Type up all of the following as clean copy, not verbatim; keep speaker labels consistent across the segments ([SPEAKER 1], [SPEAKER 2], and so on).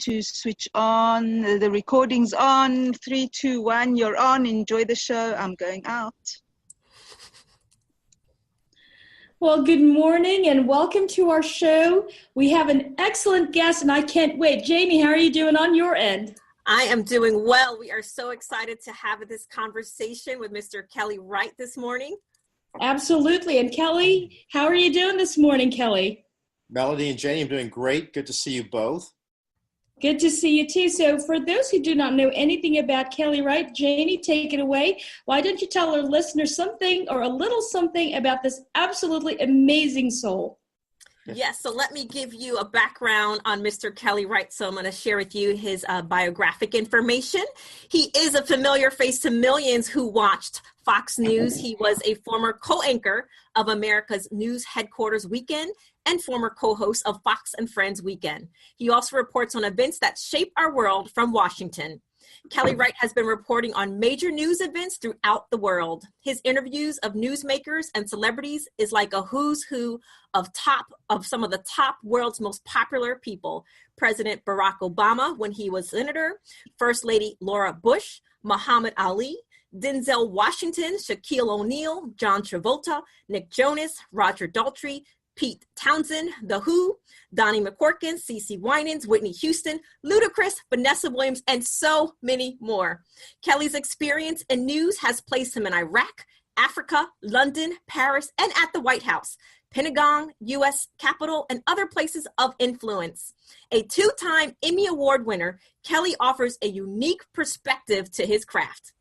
[SPEAKER 1] to switch on. The recording's on. 3, 2, 1, you're on. Enjoy the show. I'm going out.
[SPEAKER 2] Well, good morning and welcome to our show. We have an excellent guest and I can't wait. Jamie, how are you doing on your end?
[SPEAKER 3] I am doing well. We are so excited to have this conversation with Mr. Kelly Wright this morning.
[SPEAKER 2] Absolutely. And Kelly, how are you doing this morning, Kelly?
[SPEAKER 4] Melody and Janie, I'm doing great. Good to see you both.
[SPEAKER 2] Good to see you too. So for those who do not know anything about Kelly Wright, Janie, take it away. Why don't you tell our listeners something or a little something about this absolutely amazing soul?
[SPEAKER 3] Yes, so let me give you a background on Mr. Kelly Wright. So I'm going to share with you his biographic information. He is a familiar face to millions who watched Fox News. He was a former co-anchor of America's News Headquarters Weekend and former co-host of Fox and Friends Weekend. He also reports on events that shape our world from Washington. Kelly Wright has been reporting on major news events throughout the world. His interviews of newsmakers and celebrities is like a who's who of some of the top world's most popular people. President Barack Obama when he was senator, First Lady Laura Bush, Muhammad Ali, Denzel Washington, Shaquille O'Neal, John Travolta, Nick Jonas, Roger Daughtry, Pete Townsend, The Who, Donnie McClurkin, CeCe Winans, Whitney Houston, Ludacris, Vanessa Williams, and so many more. Kelly's experience in news has placed him in Iraq, Africa, London, Paris, and at the White House, Pentagon, U.S. Capitol, and other places of influence. A 2-time Emmy Award winner, Kelly offers a unique perspective to his craft.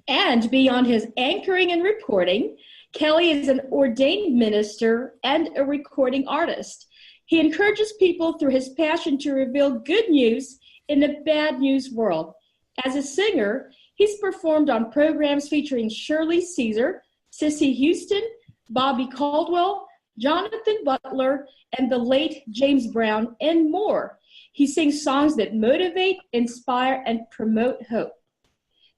[SPEAKER 2] And beyond his anchoring and reporting, Kelly is an ordained minister and a recording artist. He encourages people through his passion to reveal good news in a bad news world. As a singer, he's performed on programs featuring Shirley Caesar, CeCe Winans, Bobby Caldwell, Jonathan Butler, and the late James Brown, and more. He sings songs that motivate, inspire, and promote hope.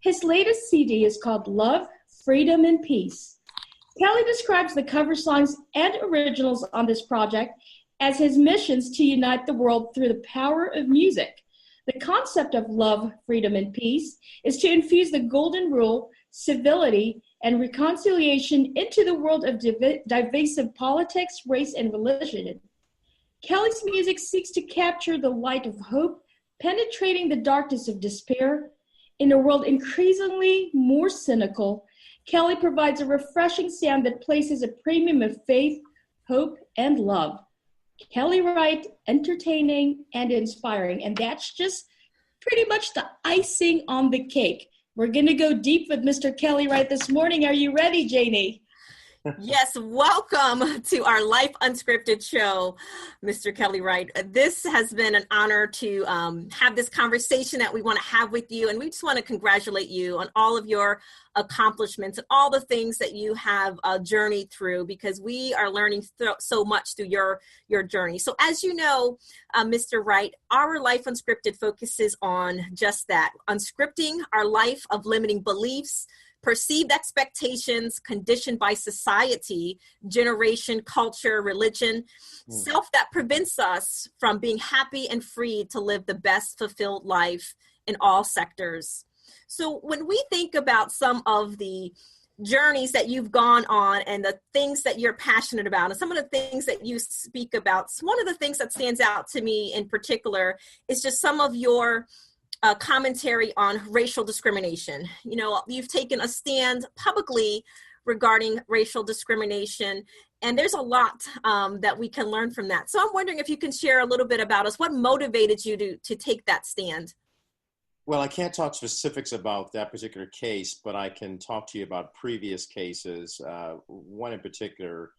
[SPEAKER 2] His latest CD is called Love, Freedom, and Peace. Kelly describes the cover songs and originals on this project as his missions to unite the world through the power of music. The concept of love, freedom, and peace is to infuse the golden rule, civility, and reconciliation into the world of divisive politics, race, and religion. Kelly's music seeks to capture the light of hope, penetrating the darkness of despair. In a world increasingly more cynical, Kelly provides a refreshing sound that places a premium of faith, hope, and love. Kelly Wright, entertaining and inspiring. And that's just pretty much the icing on the cake. We're going to go deep with Mr. Kelly Wright this morning. Are you ready, Janie?
[SPEAKER 3] Yes, welcome to our Life Unscripted show, Mr. Kelly Wright. This has been an honor to have this conversation that we want to have with you, and we just want to congratulate you on all of your accomplishments and all the things that you have journeyed through, because we are learning so much through your journey. So as you know, Mr. Wright, our Life Unscripted focuses on just that, unscripting our life of limiting beliefs, perceived expectations conditioned by society, generation, culture, religion, self that prevents us from being happy and free to live the best fulfilled life in all sectors. So when we think about some of the journeys that you've gone on and the things that you're passionate about and some of the things that you speak about, one of the things that stands out to me in particular is just some of your commentary on racial discrimination. You know, you've taken a stand publicly regarding racial discrimination, and there's a lot that we can learn from that. So I'm wondering if you can share a little bit about us. What motivated you to take that stand?
[SPEAKER 4] Well, I can't talk specifics about that particular case, but I can talk to you about previous cases. One in particular,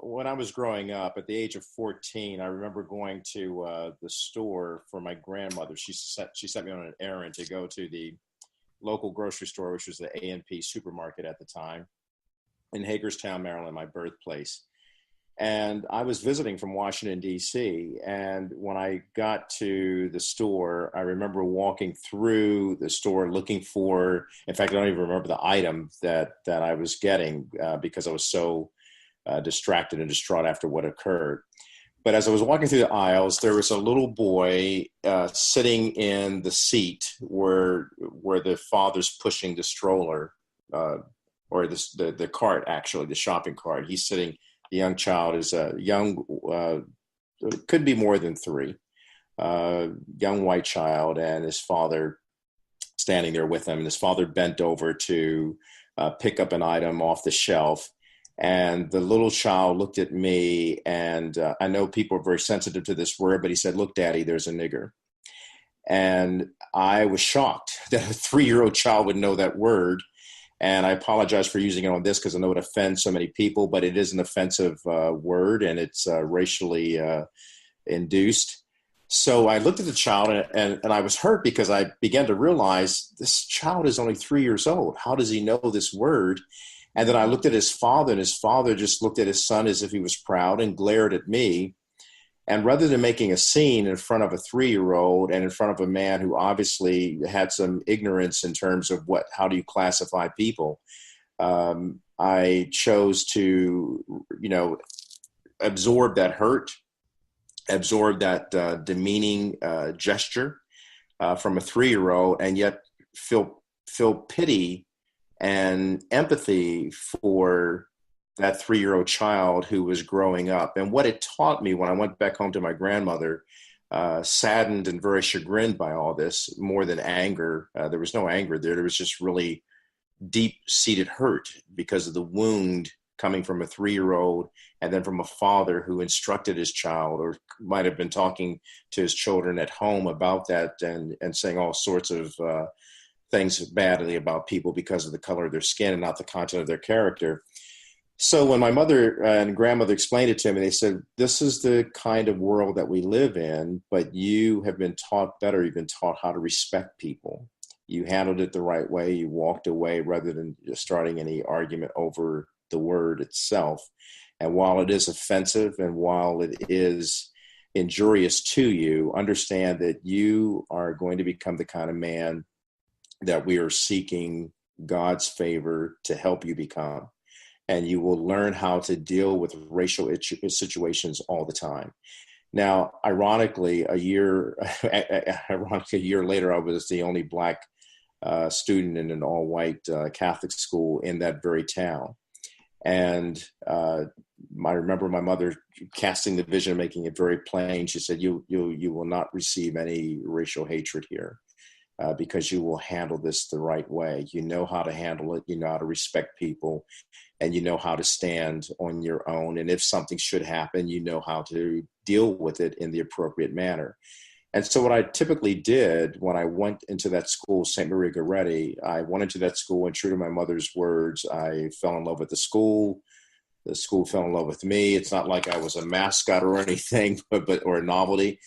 [SPEAKER 4] when I was growing up at the age of 14, I remember going to the store for my grandmother. She sent me on an errand to go to the local grocery store, which was the A&P supermarket at the time in Hagerstown, Maryland, my birthplace. And I was visiting from Washington, D.C. And when I got to the store, I remember walking through the store looking for, in fact, I don't even remember the item that I was getting because I was so distracted and distraught after what occurred. But as I was walking through the aisles, there was a little boy sitting in the seat where the father's pushing the stroller, or the cart, actually, the shopping cart. He's sitting, the young child is a young, could be more than 3, young white child, and his father standing there with him. And his father bent over to pick up an item off the shelf. And the little child looked at me, and I know people are very sensitive to this word, but he said, "Look, Daddy, there's a nigger." And I was shocked that a 3-year-old child would know that word. And I apologize for using it on this because I know it offends so many people, but it is an offensive word, and it's racially induced. So I looked at the child, and I was hurt because I began to realize this child is only 3 years old. How does he know this word? And then I looked at his father, and his father just looked at his son as if he was proud and glared at me. And rather than making a scene in front of a 3-year-old and in front of a man who obviously had some ignorance in terms of how do you classify people, I chose to, absorb that hurt, absorb that demeaning gesture from a 3-year-old, and yet feel pity and empathy for that 3-year-old child who was growing up. And what it taught me when I went back home to my grandmother, saddened and very chagrined by all this, more than anger. There was no anger there. There was just really deep-seated hurt because of the wound coming from a 3-year-old and then from a father who instructed his child, or might have been talking to his children at home about that and saying all sorts of things badly about people because of the color of their skin and not the content of their character. So when my mother and grandmother explained it to me, they said, "This is the kind of world that we live in, but you have been taught better. You've been taught how to respect people. You handled it the right way. You walked away rather than just starting any argument over the word itself. And while it is offensive and while it is injurious to you, understand that you are going to become the kind of man that we are seeking God's favor to help you become. And you will learn how to deal with racial situations all the time." Now, ironically, a year later, I was the only Black student in an all-white Catholic school in that very town. And I remember my mother casting the vision, making it very plain. She said, you will not receive any racial hatred here. Because you will handle this the right way. You know how to handle it. You know how to respect people, and you know how to stand on your own. And if something should happen, you know how to deal with it in the appropriate manner. And so what I typically did when I went into that school, St. Maria Goretti, I went into that school, and true to my mother's words, I fell in love with the school. The school fell in love with me. It's not like I was a mascot or anything, or a novelty.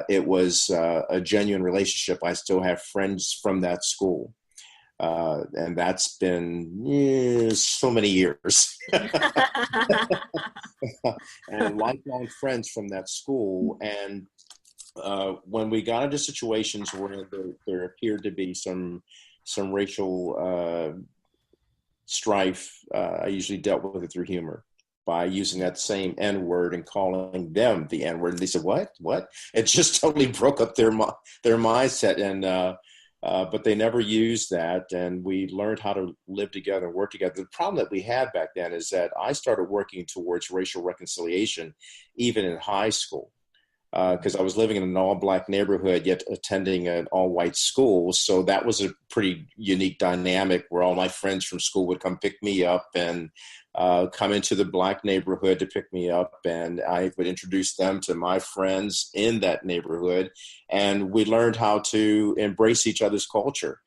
[SPEAKER 4] It was a genuine relationship. I still have friends from that school. And that's been so many years. And lifelong friends from that school. And when we got into situations where there appeared to be some racial strife, I usually dealt with it through humor by using that same N-word and calling them the N-word. And they said, what? It just totally broke up their mindset. And but they never used that. And we learned how to live together and work together. The problem that we had back then is that I started working towards racial reconciliation even in high school. Because I was living in an all-Black neighborhood, yet attending an all-white school. So that was a pretty unique dynamic where all my friends from school would come pick me up and come into the Black neighborhood to pick me up. And I would introduce them to my friends in that neighborhood. And we learned how to embrace each other's culture.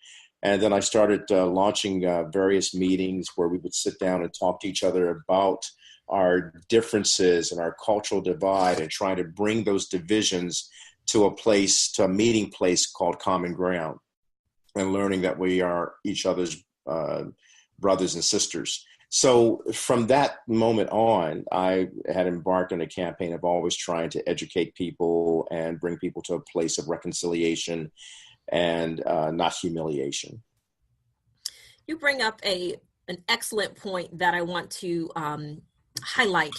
[SPEAKER 4] And then I started launching various meetings where we would sit down and talk to each other about our differences and our cultural divide, and trying to bring those divisions to a meeting place called common ground, and learning that we are each other's brothers and sisters. So from that moment on, I had embarked on a campaign of always trying to educate people and bring people to a place of reconciliation and not humiliation.
[SPEAKER 3] You bring up an excellent point that I want to highlight,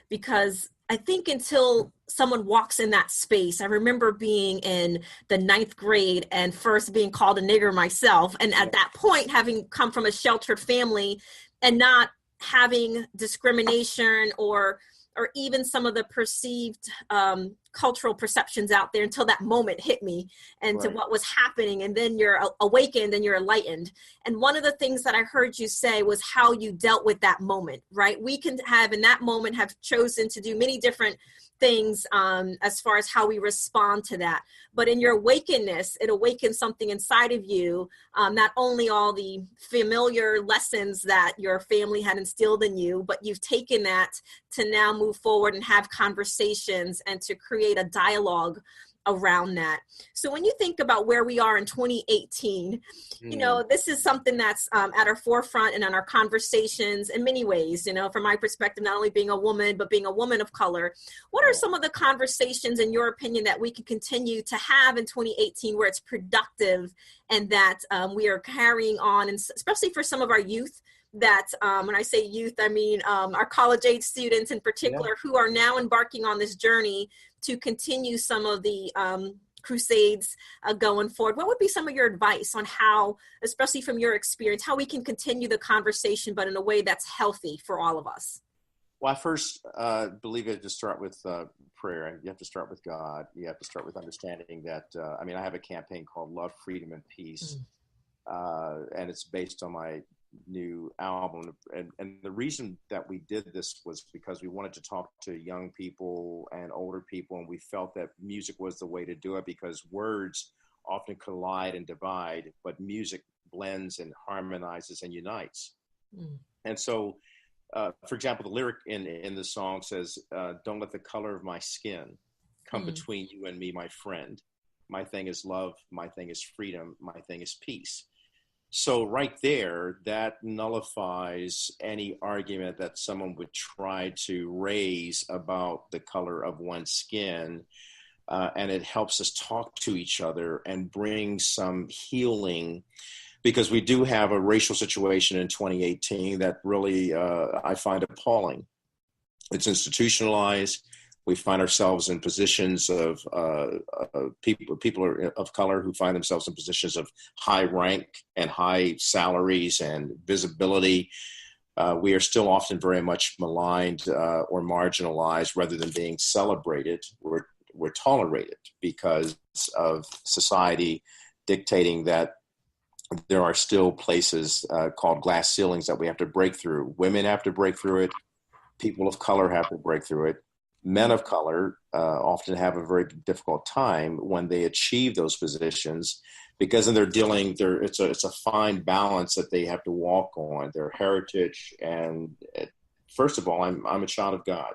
[SPEAKER 3] because I think until someone walks in that space. I remember being in the 9th grade and first being called a nigger myself. And at that point, having come from a sheltered family and not having discrimination or even some of the perceived cultural perceptions out there until that moment hit me and to what was happening. And then you're awakened and you're enlightened. And one of the things that I heard you say was how you dealt with that moment, right? We can have in that moment have chosen to do many different things as far as how we respond to that. But in your awakeness, it awakens something inside of you, not only all the familiar lessons that your family had instilled in you, but you've taken that to now move forward and have conversations and to create a dialogue around that. So when you think about where we are in 2018, you know, this is something that's at our forefront and in our conversations in many ways, you know, from my perspective, not only being a woman, but being a woman of color. What are some of the conversations, in your opinion, that we can continue to have in 2018 where it's productive and that we are carrying on, and especially for some of our youth, that when I say youth, I mean our college age students in particular, who are now embarking on this journey to continue some of the crusades going forward? What would be some of your advice on how, especially from your experience, how we can continue the conversation, but in a way that's healthy for all of us?
[SPEAKER 4] Well, I first believe it to start with prayer. You have to start with God. You have to start with understanding that, I mean, I have a campaign called Love, Freedom, and Peace, and it's based on my new album. And the reason that we did this was because we wanted to talk to young people and older people, and we felt that music was the way to do it, because words often collide and divide, but music blends and harmonizes and unites. And so, for example, the lyric in the song says, don't let the color of my skin come between you and me, my friend. My thing is love. My thing is freedom. My thing is peace. So right there, that nullifies any argument that someone would try to raise about the color of one's skin. And it helps us talk to each other and bring some healing, because we do have a racial situation in 2018 that really I find appalling. It's institutionalized. We find ourselves in positions of people of color who find themselves in positions of high rank and high salaries and visibility. We are still often very much maligned or marginalized rather than being celebrated. We're tolerated because of society dictating that there are still places called glass ceilings that we have to break through. Women have to break through it. People of color have to break through it. Men of color often have a very difficult time when they achieve those positions, because then it's a fine balance that they have to walk on, their heritage. And first of all, I'm a child of God.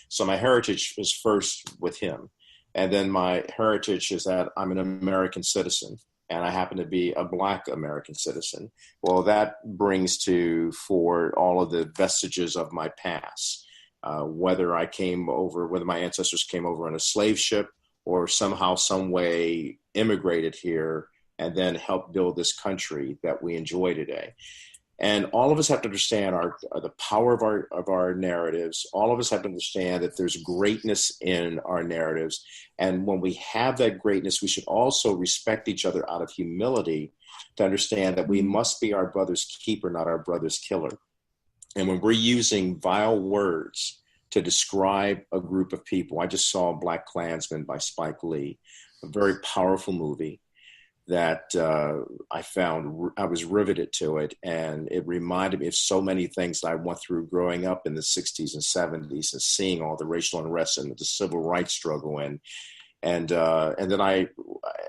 [SPEAKER 4] So my heritage is first with him. And then my heritage is that I'm an American citizen, and I happen to be a Black American citizen. Well, that brings forward all of the vestiges of my past. Whether my ancestors came over on a slave ship or somehow, some way immigrated here and then helped build this country that we enjoy today. And all of us have to understand the power of our narratives. All of us have to understand that there's greatness in our narratives. And when we have that greatness, we should also respect each other out of humility, to understand that we must be our brother's keeper, not our brother's killer. And when we're using vile words to describe a group of people, I just saw Black Klansman by Spike Lee, a very powerful movie that I was riveted to it. And it reminded me of so many things that I went through growing up in the 60s and 70s and seeing all the racial unrest and the civil rights struggle. And then I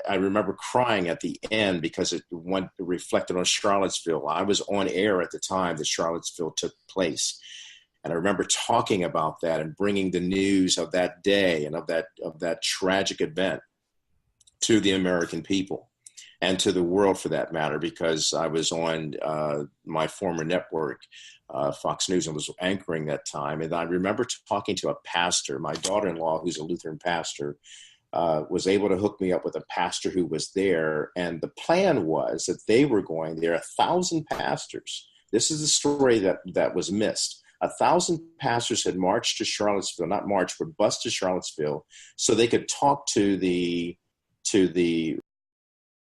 [SPEAKER 4] remember crying at the end because it reflected on Charlottesville. I was on air at the time that Charlottesville took place. And I remember talking about that and bringing the news of that day and of that tragic event to the American people and to the world, for that matter, because I was on my former network, Fox News, and was anchoring that time. And I remember talking to a pastor. My daughter-in-law, who's a Lutheran pastor, was able to hook me up with a pastor who was there. And the plan was that they were going there, 1,000 pastors. This is the story that was missed. 1,000 pastors had marched to Charlottesville, not marched, but bused to Charlottesville, so they could talk to the